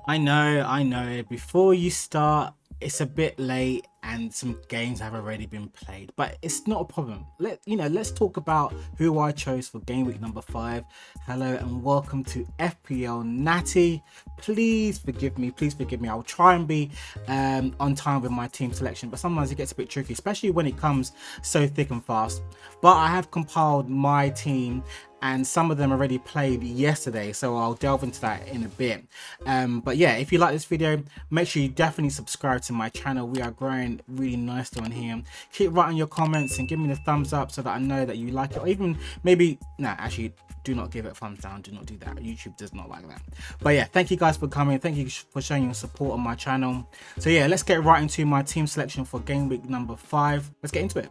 I know. Before you start, it's a bit late and some games have already been played, but it's not a problem. Let's talk about who I chose for game week number 5. Hello and welcome to FPL Natty. Please forgive me. Please forgive me. I'll try and be on time with my team selection, but sometimes it gets a bit tricky, especially when it comes so thick and fast. But I have compiled my team and some of them already played yesterday, so I'll delve into that in a bit. But yeah, if you like this video, make sure you definitely subscribe to my channel. We are growing really nicely on here. Keep writing your comments and give me the thumbs up so that I know that you like it, or even maybe actually do not give it a thumbs down. Do not do that. YouTube does not like that. But yeah, thank you guys for coming. Thank you for showing your support on my channel. So yeah, let's get right into my team selection for game week number 5. Let's get into it.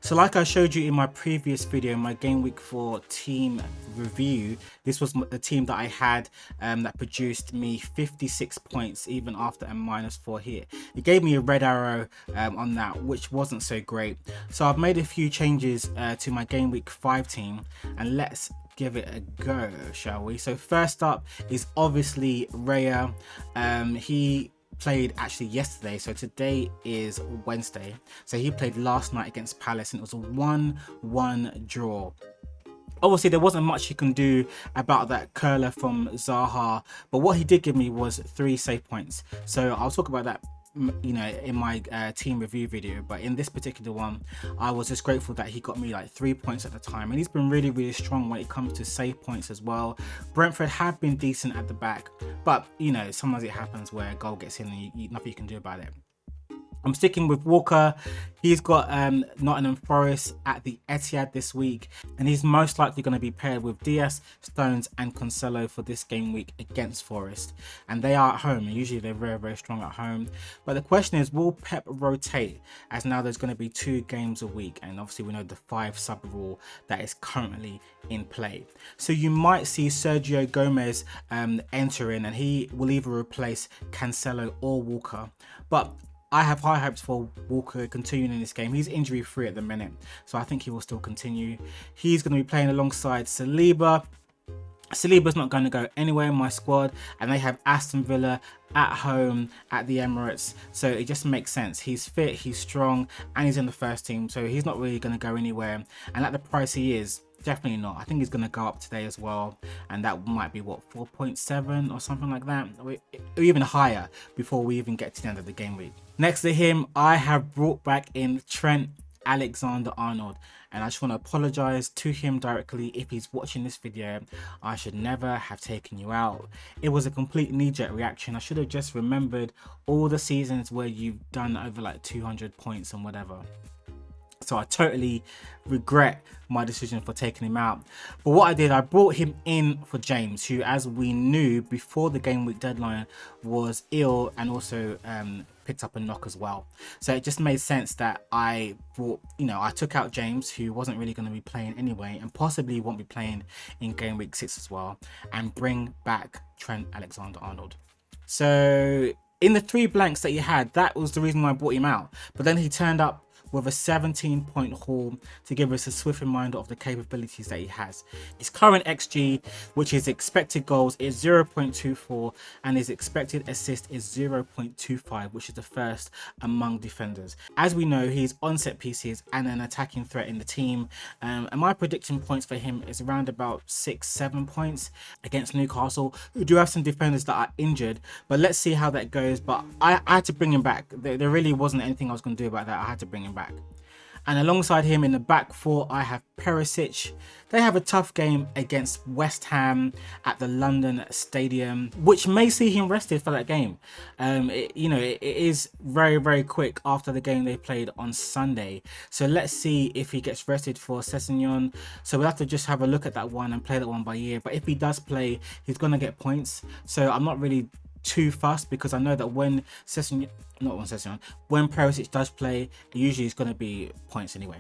So like I showed you in my previous video, my game week 4 team review, this was the team that I had that produced me 56 points even after a -4 here. It gave me a red arrow on that, which wasn't so great. So I've made a few changes to my game week 5 team, and let's give it a go, shall we? So first up is obviously Raya. He played actually yesterday, so today is Wednesday, so he played last night against Palace and it was a 1-1 draw. Obviously there wasn't much you can do about that curler from Zaha, but what he did give me was 3 save points, so I'll talk about that in my team review video. But in this particular one, I was just grateful that he got me like 3 points at the time, and he's been really strong when it comes to save points as well. Brentford have been decent at the back, but sometimes it happens where a goal gets in and nothing you can do about it. I'm sticking with Walker. He's got Nottingham Forest at the Etihad this week, and he's most likely going to be paired with Diaz, Stones and Cancelo for this game week against Forest, and they are at home, and usually they're very strong at home. But the question is, will Pep rotate, as now there's going to be 2 games a week, and obviously we know the 5 sub rule that is currently in play. So you might see Sergio Gomez enter in, and he will either replace Cancelo or Walker. But I have high hopes for Walker continuing in this game. He's injury free at the minute, so I think he will still continue. He's going to be playing alongside Saliba. Saliba's not going to go anywhere in my squad, and they have Aston Villa at home at the Emirates, so it just makes sense. He's fit, he's strong, and he's in the first team, so he's not really going to go anywhere. And at the price he is, definitely not. I think he's going to go up today as well, and that might be what, 4.7 or something like that, or even higher before we even get to the end of the game week. Next to him, I have brought back in Trent Alexander-Arnold, and I just want to apologize to him directly if he's watching this video. I should never have taken you out. It was a complete knee-jerk reaction. I should have just remembered all the seasons where you've done over like 200 points and whatever. So I totally regret my decision for taking him out. But what I did, I brought him in for James, who, as we knew before the game week deadline, was ill and also picked up a knock as well. So it just made sense that I brought, I took out James, who wasn't really going to be playing anyway, and possibly won't be playing in game week 6 as well, and bring back Trent Alexander-Arnold. So in the 3 blanks that he had, that was the reason why I brought him out. But then he turned up with a 17-point haul to give us a swift reminder of the capabilities that he has. His current XG, which is expected goals, is 0.24, and his expected assist is 0.25, which is the first among defenders. As we know, he's on set pieces and an attacking threat in the team, and my prediction points for him is around about 6-7 points against Newcastle, who do have some defenders that are injured. But let's see how that goes. But I had to bring him back. There really wasn't anything I was going to do about that. I had to bring him back. And alongside him in the back 4, I have Perisic. They have a tough game against West Ham at the London Stadium, which may see him rested for that game. It is very quick after the game they played on Sunday. So let's see if he gets rested for Sessegnon. So we'll have to just have a look at that one and play that one by ear. But if he does play, he's going to get points. So I'm not really too fussed, because I know that when Perisic does play, usually it's going to be points anyway.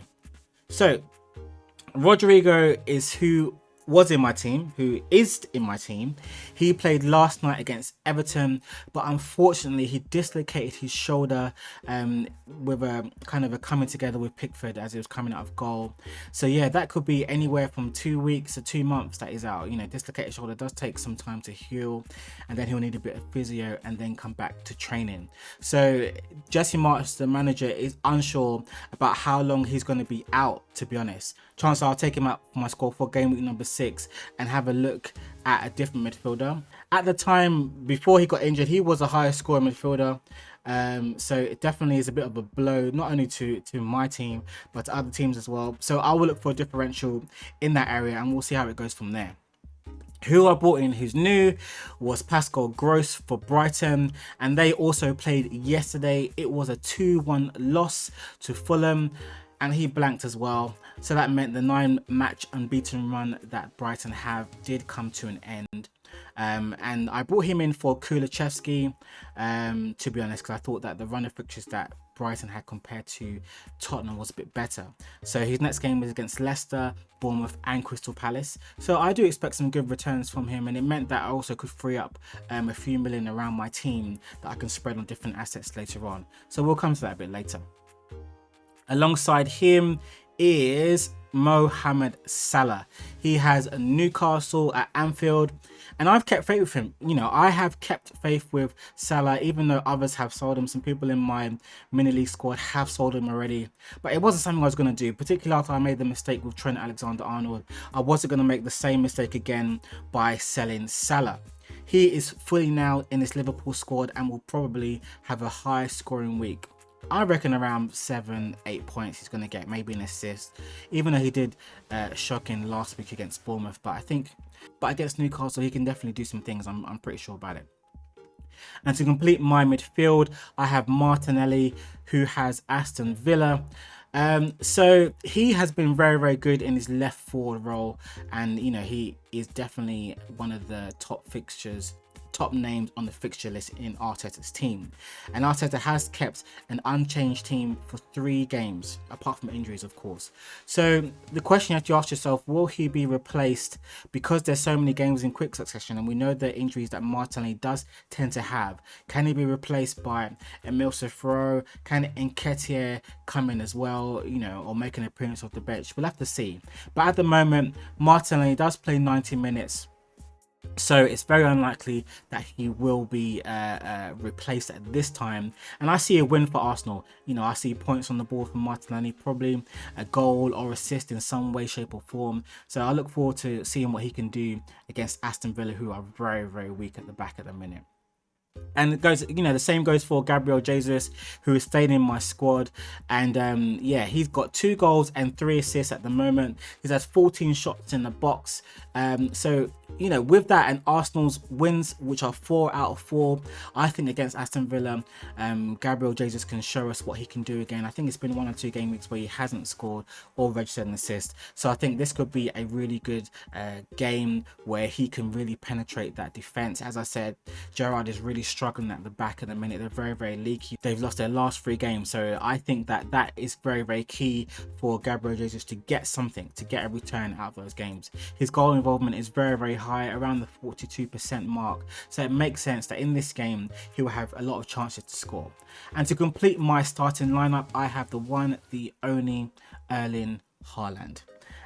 So Rodrigo is who was in my team, who is in my team, he played last night against Everton, but unfortunately he dislocated his shoulder with a kind of a coming together with Pickford as he was coming out of goal. So yeah, that could be anywhere from 2 weeks to 2 months that he's out. You know, dislocated shoulder does take some time to heal, and then he'll need a bit of physio and then come back to training. So Jesse Marsch, the manager, is unsure about how long he's going to be out, to be honest. Chances are I'll take him out for my squad for game week number 6 and have a look at a different midfielder. At the time before he got injured, he was a higher scoring midfielder. So it definitely is a bit of a blow, not only to my team, but to other teams as well. So I will look for a differential in that area and we'll see how it goes from there. Who I brought in who's new was Pascal Gross for Brighton, and they also played yesterday. It was a 2-1 loss to Fulham, and he blanked as well. So that meant the 9-match unbeaten run that Brighton have did come to an end. And I brought him in for Kulusevski, to be honest, because I thought that the run of fixtures that Brighton had compared to Tottenham was a bit better. So his next game was against Leicester, Bournemouth and Crystal Palace. So I do expect some good returns from him, and it meant that I also could free up a few million around my team that I can spread on different assets later on. So we'll come to that a bit later. Alongside him is Mohamed Salah. He has a Newcastle at Anfield, and I've kept faith with him. You know, I have kept faith with Salah, even though others have sold him. Some people in my mini league squad have sold him already, but it wasn't something I was going to do, particularly after I made the mistake with Trent Alexander-Arnold. I wasn't going to make the same mistake again by selling Salah. He is fully now in this Liverpool squad and will probably have a high scoring week. I reckon around 7-8 points he's going to get, maybe an assist, even though he did shocking last week against Bournemouth. But against Newcastle, he can definitely do some things. I'm pretty sure about it. And to complete my midfield, I have Martinelli, who has Aston Villa. So he has been very, very good in his left forward role, and you know, he is definitely one of the top names on the fixture list in Arteta's team. And Arteta has kept an unchanged team for 3 games, apart from injuries, of course. So the question you have to ask yourself, will he be replaced? Because there's so many games in quick succession, and we know the injuries that Martinelli does tend to have. Can he be replaced by Emile Smith-Rowe? Can Nketiah come in as well, you know, or make an appearance off the bench? We'll have to see. But at the moment, Martinelli does play 90 minutes. So it's very unlikely that he will be replaced at this time. And I see a win for Arsenal. You know, I see points on the board from Martinelli, probably a goal or assist in some way, shape or form. So I look forward to seeing what he can do against Aston Villa, who are very, very weak at the back at the minute. And it goes, you know, the same goes for Gabriel Jesus, who is staying in my squad. And yeah, he's got 2 goals and 3 assists at the moment. He has 14 shots in the box. So, you know, with that and Arsenal's wins, which are 4 out of 4, I think against Aston Villa, Gabriel Jesus can show us what he can do again. I think it's been 1 or 2 game weeks where he hasn't scored or registered an assist. So I think this could be a really good game where he can really penetrate that defense. As I said, Gerrard is really struggling at the back at the minute. They're very, very leaky. They've lost their last 3 games. So I think that is very, very key for Gabriel Jesus to get something, to get a return out of those games. His goal involvement is very, very high, around the 42% mark. So it makes sense that in this game, he will have a lot of chances to score. And to complete my starting lineup, I have the one, the only Erling Haaland.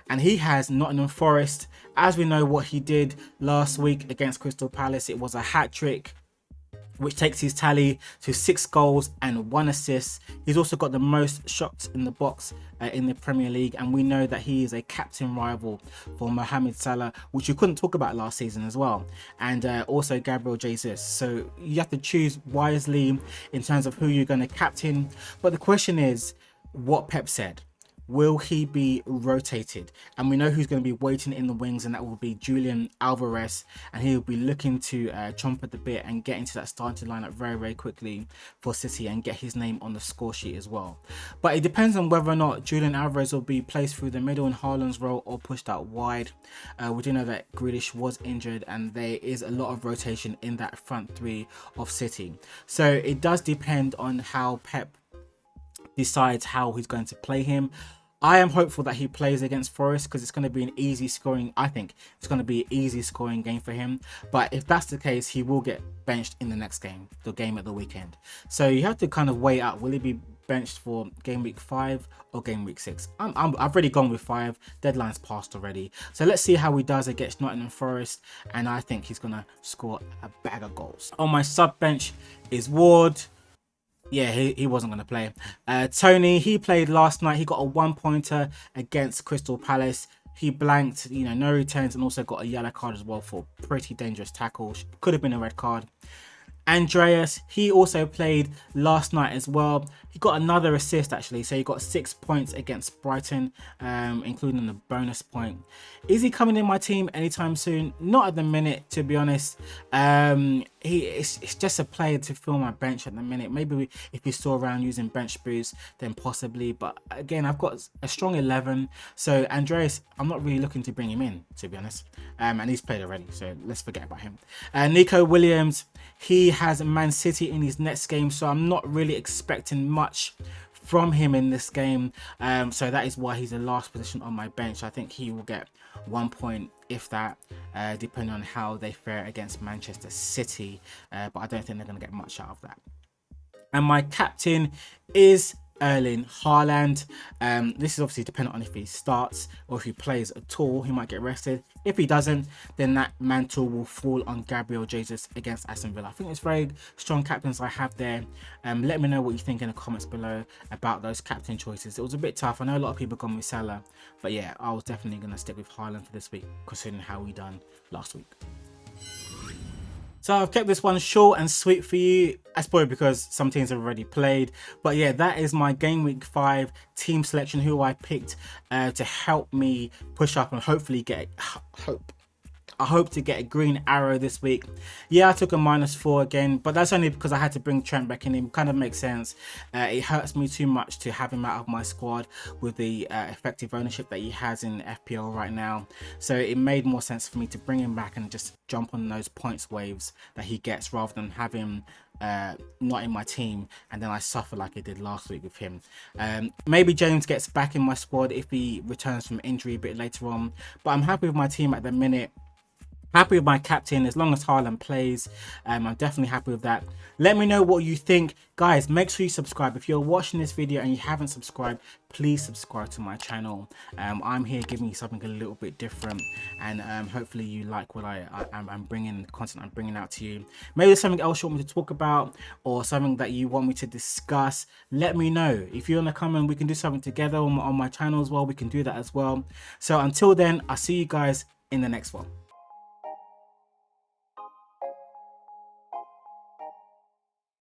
And he has Nottingham Forest. As we know what he did last week against Crystal Palace, it was a hat-trick, which takes his tally to 6 goals and 1 assist. He's also got the most shots in the box in the Premier League, and we know that he is a captain rival for Mohamed Salah, which you couldn't talk about last season as well, and also Gabriel Jesus. So you have to choose wisely in terms of who you're going to captain. But the question is, what Pep said. Will he be rotated? And we know who's going to be waiting in the wings, and that will be Julian Alvarez, and he will be looking to chomp at the bit and get into that starting lineup very, very quickly for City and get his name on the score sheet as well. But it depends on whether or not Julian Alvarez will be placed through the middle in Haaland's role or pushed out wide. We do know that Grealish was injured, and there is a lot of rotation in that front 3 of City. So it does depend on how Pep decides how he's going to play him. I am hopeful that he plays against Forest because it's going to be an easy scoring. I think it's going to be an easy scoring game for him. But if that's the case, he will get benched in the next game, the game at the weekend. So you have to kind of weigh out, will he be benched for game week 5 or game week 6? I've already gone with 5. Deadline's passed already. So let's see how he does against Nottingham Forest. And I think he's going to score a bag of goals. On my sub bench is Ward. Yeah, he wasn't going to play. Tony, he played last night. He got a 1-pointer against Crystal Palace. He blanked, you know, no returns, and also got a yellow card as well for pretty dangerous tackle. Could have been a red card. Andreas, he also played last night as well. He got another assist actually, so he got 6 points against Brighton, including the bonus point. Is he coming in my team anytime soon? Not at the minute, to be honest. It's just a player to fill my bench at the minute. Maybe if he's still around using bench boost, then possibly. But again, I've got a strong 11. So Andreas, I'm not really looking to bring him in, to be honest. And he's played already, so let's forget about him. Nico Williams, he has Man City in his next game, so I'm not really expecting much from him in this game. So that is why he's the last position on my bench. I think he will get 1 point, if that, depending on how they fare against Manchester City. But I don't think they're going to get much out of that. And my captain is Erling Haaland. This is obviously dependent on if he starts or if he plays at all. He might get rested. If he doesn't, then that mantle will fall on Gabriel Jesus against Aston Villa. I think it's very strong captains I have there. Let me know what you think in the comments below about those captain choices. It was a bit tough. I know a lot of people gone with Salah, but yeah, I was definitely going to stick with Haaland for this week, considering how we done last week. So I've kept this one short and sweet for you. That's probably because some teams have already played. But yeah, that is my Game Week 5 team selection, who I picked to help me push up and hopefully get, I hope to get a green arrow this week. Yeah, I took a -4 again, but that's only because I had to bring Trent back in. It kind of makes sense. It hurts me too much to have him out of my squad with the effective ownership that he has in FPL right now. So it made more sense for me to bring him back and just jump on those points waves that he gets, rather than have him not in my team and then I suffer like I did last week with him. Maybe James gets back in my squad if he returns from injury a bit later on, but I'm happy with my team at the minute. Happy with my captain as long as Haaland plays. I'm definitely happy with that. Let me know what you think. Guys, make sure you subscribe. If you're watching this video and you haven't subscribed, please subscribe to my channel. I'm here giving you something a little bit different, and hopefully you like what I'm bringing, the content I'm bringing out to you. Maybe there's something else you want me to talk about, or something that you want me to discuss. Let me know. If you want to come and we can do something together on my channel as well, we can do that as well. So until then, I'll see you guys in the next one.